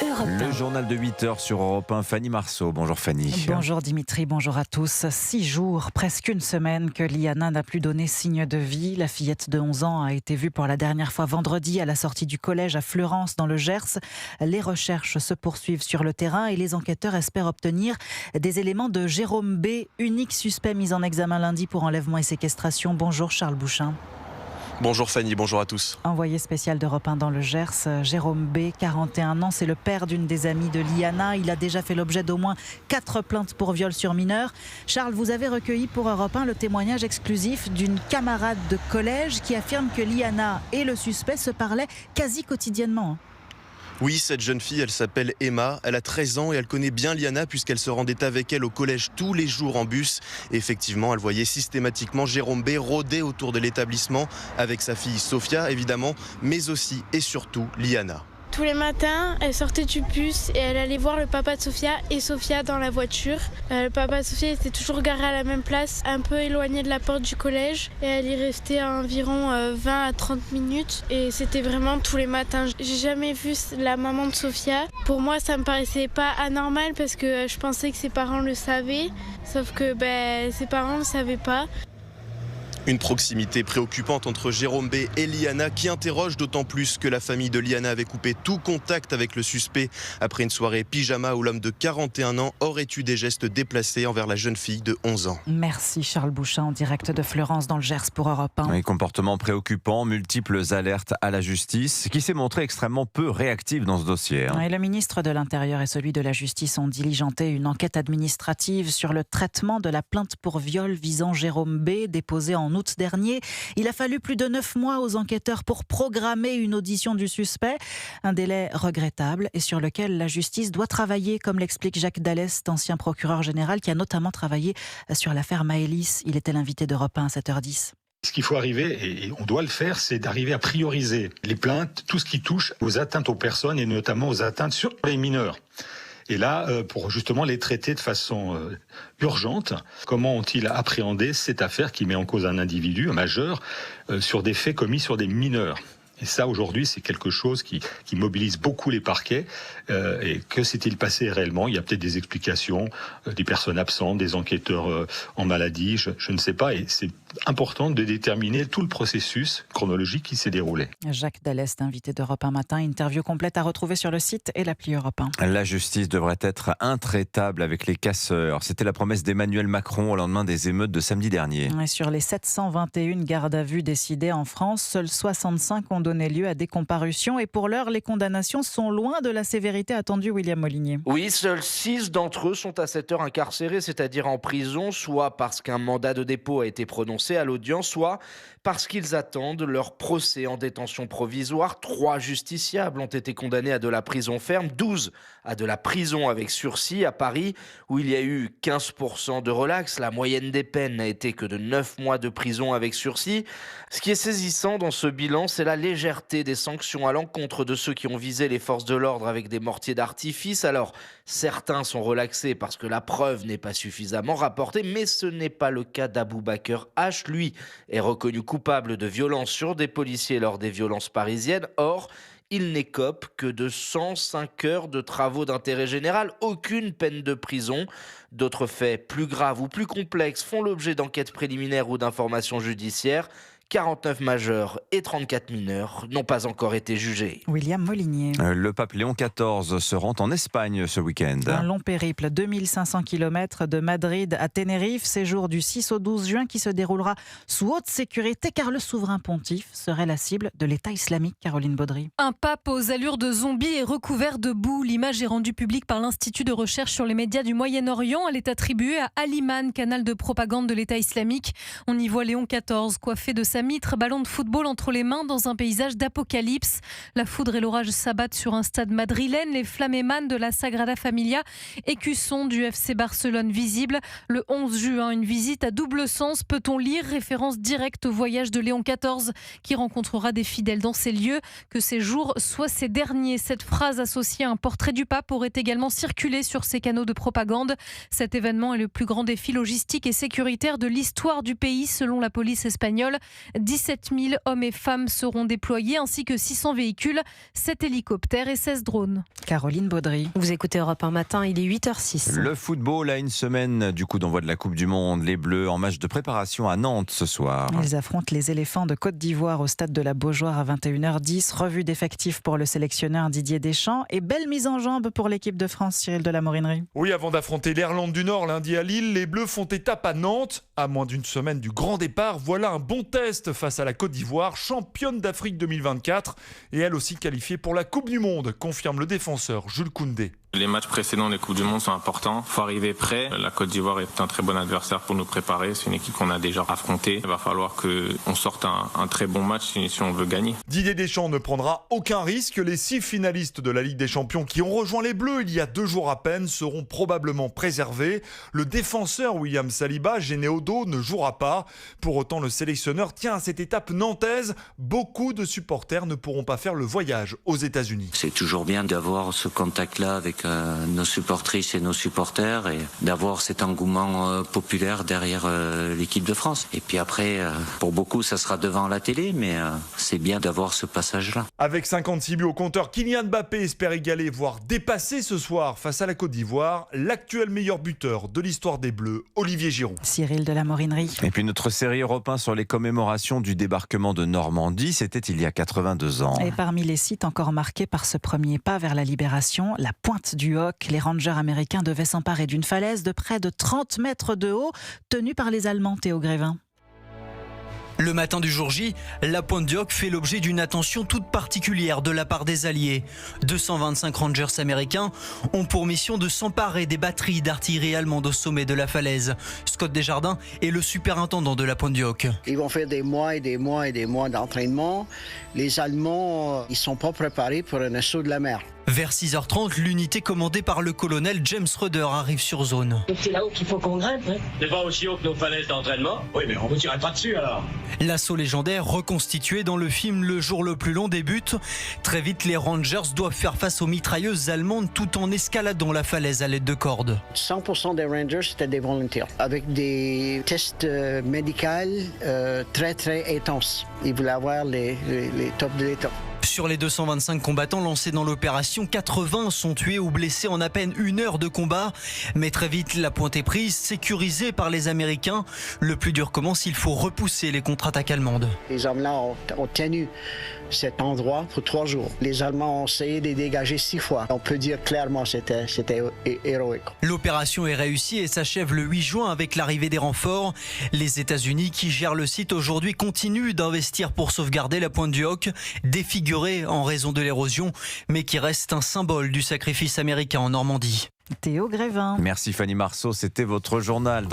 Le journal de 8h sur Europe 1, Fanny Marceau. Bonjour Fanny. Bonjour Dimitri, bonjour à tous. 6 jours, presque une semaine que Liana n'a plus donné signe de vie. La fillette de 11 ans a été vue pour la dernière fois vendredi à la sortie du collège à Fleurance dans le Gers. Les recherches se poursuivent sur le terrain et les enquêteurs espèrent obtenir des éléments de Jérôme B, unique suspect mis en examen lundi pour enlèvement et séquestration. Bonjour Charles Bouchin. Bonjour Fanny, bonjour à tous. Envoyé spécial d'Europe 1 dans le Gers, Jérôme B, 41 ans, c'est le père d'une des amies de Liana. Il a déjà fait l'objet d'au moins 4 plaintes pour viol sur mineur. Charles, vous avez recueilli pour Europe 1 le témoignage exclusif d'une camarade de collège qui affirme que Liana et le suspect se parlaient quasi quotidiennement. Oui, cette jeune fille, elle s'appelle Emma, elle a 13 ans et elle connaît bien Liana puisqu'elle se rendait avec elle au collège tous les jours en bus. Et effectivement, elle voyait systématiquement Jérôme B rôder autour de l'établissement avec sa fille Sophia, évidemment, mais aussi et surtout Liana. Tous les matins, elle sortait du bus et elle allait voir le papa de Sophia et Sophia dans la voiture. Le papa de Sophia était toujours garé à la même place, un peu éloigné de la porte du collège. Et elle y restait à environ 20 à 30 minutes. Et c'était vraiment tous les matins. J'ai jamais vu la maman de Sophia. Pour moi, ça me paraissait pas anormal parce que je pensais que ses parents le savaient. Sauf que ses parents ne le savaient pas. Une proximité préoccupante entre Jérôme B et Liana qui interroge d'autant plus que la famille de Liana avait coupé tout contact avec le suspect après une soirée pyjama où l'homme de 41 ans aurait eu des gestes déplacés envers la jeune fille de 11 ans. Merci Charles Bouchin en direct de Fleurance dans le Gers pour Europe 1. Oui, comportement préoccupant, multiples alertes à la justice qui s'est montrée extrêmement peu réactive dans ce dossier. Et le ministre de l'Intérieur et celui de la Justice ont diligenté une enquête administrative sur le traitement de la plainte pour viol visant Jérôme B déposée en août dernier. Il a fallu plus de 9 mois aux enquêteurs pour programmer une audition du suspect. Un délai regrettable et sur lequel la justice doit travailler, comme l'explique Jacques Dallest, ancien procureur général qui a notamment travaillé sur l'affaire Maëlys. Il était l'invité d'Europe 1 à 7h10. Ce qu'il faut arriver, et on doit le faire, c'est d'arriver à prioriser les plaintes, tout ce qui touche aux atteintes aux personnes et notamment aux atteintes sur les mineurs. Et là, pour justement les traiter de façon urgente, comment ont-ils appréhendé cette affaire qui met en cause un individu, un majeur, sur des faits commis sur des mineurs ? Et ça, aujourd'hui, c'est quelque chose qui mobilise beaucoup les parquets. Et que s'est-il passé réellement ? Il y a peut-être des explications, des personnes absentes, des enquêteurs en maladie, je ne sais pas. Et c'est important de déterminer tout le processus chronologique qui s'est déroulé. Jacques Dallest, invité d'Europe 1 matin. Interview complète à retrouver sur le site et l'appli Europe 1. La justice devrait être intraitable avec les casseurs. C'était la promesse d'Emmanuel Macron au lendemain des émeutes de samedi dernier. Et sur les 721 gardes à vue décidées en France, seuls 65 ont donné lieu à des comparutions. Et pour l'heure, les condamnations sont loin de la sévérité attendue, William Molinier. Oui, seuls 6 d'entre eux sont à cette heure incarcérés, c'est-à-dire en prison, soit parce qu'un mandat de dépôt a été prononcé à l'audience, soit parce qu'ils attendent leur procès en détention provisoire. 3 justiciables ont été condamnés à de la prison ferme, 12 à de la prison avec sursis à Paris, où il y a eu 15% de relax. La moyenne des peines n'a été que de 9 mois de prison avec sursis. Ce qui est saisissant dans ce bilan, c'est la légèreté des sanctions à l'encontre de ceux qui ont visé les forces de l'ordre avec des mortiers d'artifice. Alors, certains sont relaxés parce que la preuve n'est pas suffisamment rapportée, mais ce n'est pas le cas d'Aboubaker H. Lui est reconnu coupable de violence sur des policiers lors des violences parisiennes. Or, il n'écope que de 105 heures de travaux d'intérêt général, aucune peine de prison. D'autres faits plus graves ou plus complexes font l'objet d'enquêtes préliminaires ou d'informations judiciaires. 49 majeurs et 34 mineurs n'ont pas encore été jugés. William Molinier. Le pape Léon XIV se rend en Espagne ce week-end. Un long périple, 2500 km de Madrid à Tenerife, séjour du 6 au 12 juin qui se déroulera sous haute sécurité car le souverain pontife serait la cible de l'État islamique. Caroline Baudry. Un pape aux allures de zombie est recouvert de boue. L'image est rendue publique par l'Institut de recherche sur les médias du Moyen-Orient. Elle est attribuée à Al-Iman, canal de propagande de l'État islamique. On y voit Léon XIV coiffé de sa mitre, ballon de football entre les mains dans un paysage d'apocalypse. La foudre et l'orage s'abattent sur un stade madrilène. Les flammes émanent de la Sagrada Familia, écusson du FC Barcelone visible. Le 11 juin, une visite à double sens, peut-on lire, référence directe au voyage de Léon XIV qui rencontrera des fidèles dans ces lieux. Que ces jours soient ces derniers. Cette phrase associée à un portrait du pape aurait également circulé sur ces canaux de propagande. Cet événement est le plus grand défi logistique et sécuritaire de l'histoire du pays selon la police espagnole. 17 000 hommes et femmes seront déployés ainsi que 600 véhicules, 7 hélicoptères et 16 drones. Caroline Baudry. Vous écoutez Europe 1 matin, il est 8h06. Le football a une semaine du coup d'envoi de la Coupe du Monde. Les Bleus en match de préparation à Nantes ce soir. Ils affrontent les éléphants de Côte d'Ivoire au stade de la Beaujoire à 21h10. Revue d'effectifs pour le sélectionneur Didier Deschamps et belle mise en jambe pour l'équipe de France, Cyril de la Morinerie. Oui, avant d'affronter l'Irlande du Nord lundi à Lille, les Bleus font étape à Nantes. À moins d'une semaine du grand départ, voilà un bon test face à la Côte d'Ivoire, championne d'Afrique 2024 et elle aussi qualifiée pour la Coupe du Monde, confirme le défenseur Jules Koundé. Les matchs précédents des Coupes du Monde sont importants. Il faut arriver prêt. La Côte d'Ivoire est un très bon adversaire pour nous préparer. C'est une équipe qu'on a déjà affrontée. Il va falloir qu'on sorte un très bon match si on veut gagner. Didier Deschamps ne prendra aucun risque. Les 6 finalistes de la Ligue des Champions qui ont rejoint les Bleus il y a 2 jours à peine seront probablement préservés. Le défenseur William Saliba, gêné au dos, ne jouera pas. Pour autant, le sélectionneur tient à cette étape nantaise. Beaucoup de supporters ne pourront pas faire le voyage aux États-Unis. C'est toujours bien d'avoir ce contact-là avec nos supportrices et nos supporters et d'avoir cet engouement populaire derrière l'équipe de France. Et puis après, pour beaucoup, ça sera devant la télé, mais c'est bien d'avoir ce passage-là. Avec 56 buts au compteur, Kylian Mbappé espère égaler, voire dépasser ce soir face à la Côte d'Ivoire, l'actuel meilleur buteur de l'histoire des Bleus, Olivier Giroud. Cyril de la Morinerie. Et puis notre série Europe 1 sur les commémorations du débarquement de Normandie, c'était il y a 82 ans. Et parmi les sites encore marqués par ce premier pas vers la libération, la Pointe du Hoc, les rangers américains devaient s'emparer d'une falaise de près de 30 mètres de haut, tenue par les Allemands. Théo Grévin. Le matin du jour J, la Pointe du Hoc fait l'objet d'une attention toute particulière de la part des Alliés. 225 rangers américains ont pour mission de s'emparer des batteries d'artillerie allemande au sommet de la falaise. Scott Desjardins est le superintendant de la Pointe du Hoc. Ils vont faire des mois et des mois et des mois d'entraînement. Les Allemands, ils ne sont pas préparés pour un assaut de la mer. Vers 6h30, l'unité commandée par le colonel James Rudder arrive sur zone. C'est là-haut qu'il faut qu'on grimpe, hein. C'est pas aussi haut que nos falaises d'entraînement. Oui, mais on ne tirerait pas dessus alors. L'assaut légendaire reconstitué dans le film Le jour le plus long débute. Très vite, les Rangers doivent faire face aux mitrailleuses allemandes tout en escaladant la falaise à l'aide de cordes. 100% des Rangers, c'était des volontaires, avec des tests médicaux très très intenses. Ils voulaient avoir les tops de l'état. Sur les 225 combattants lancés dans l'opération, 80 sont tués ou blessés en à peine 1 heure de combat. Mais très vite, la pointe est prise, sécurisée par les Américains. Le plus dur commence, il faut repousser les contre-attaques allemandes. Les hommes-là ont tenu cet endroit pour 3 jours. Les Allemands ont essayé de les dégager 6 fois. On peut dire clairement que c'était héroïque. L'opération est réussie et s'achève le 8 juin avec l'arrivée des renforts. Les États-Unis, qui gèrent le site aujourd'hui, continuent d'investir pour sauvegarder la Pointe du Hoc, défigurée en raison de l'érosion, mais qui reste un symbole du sacrifice américain en Normandie. Théo Grévin. Merci Fanny Marceau, c'était votre journal.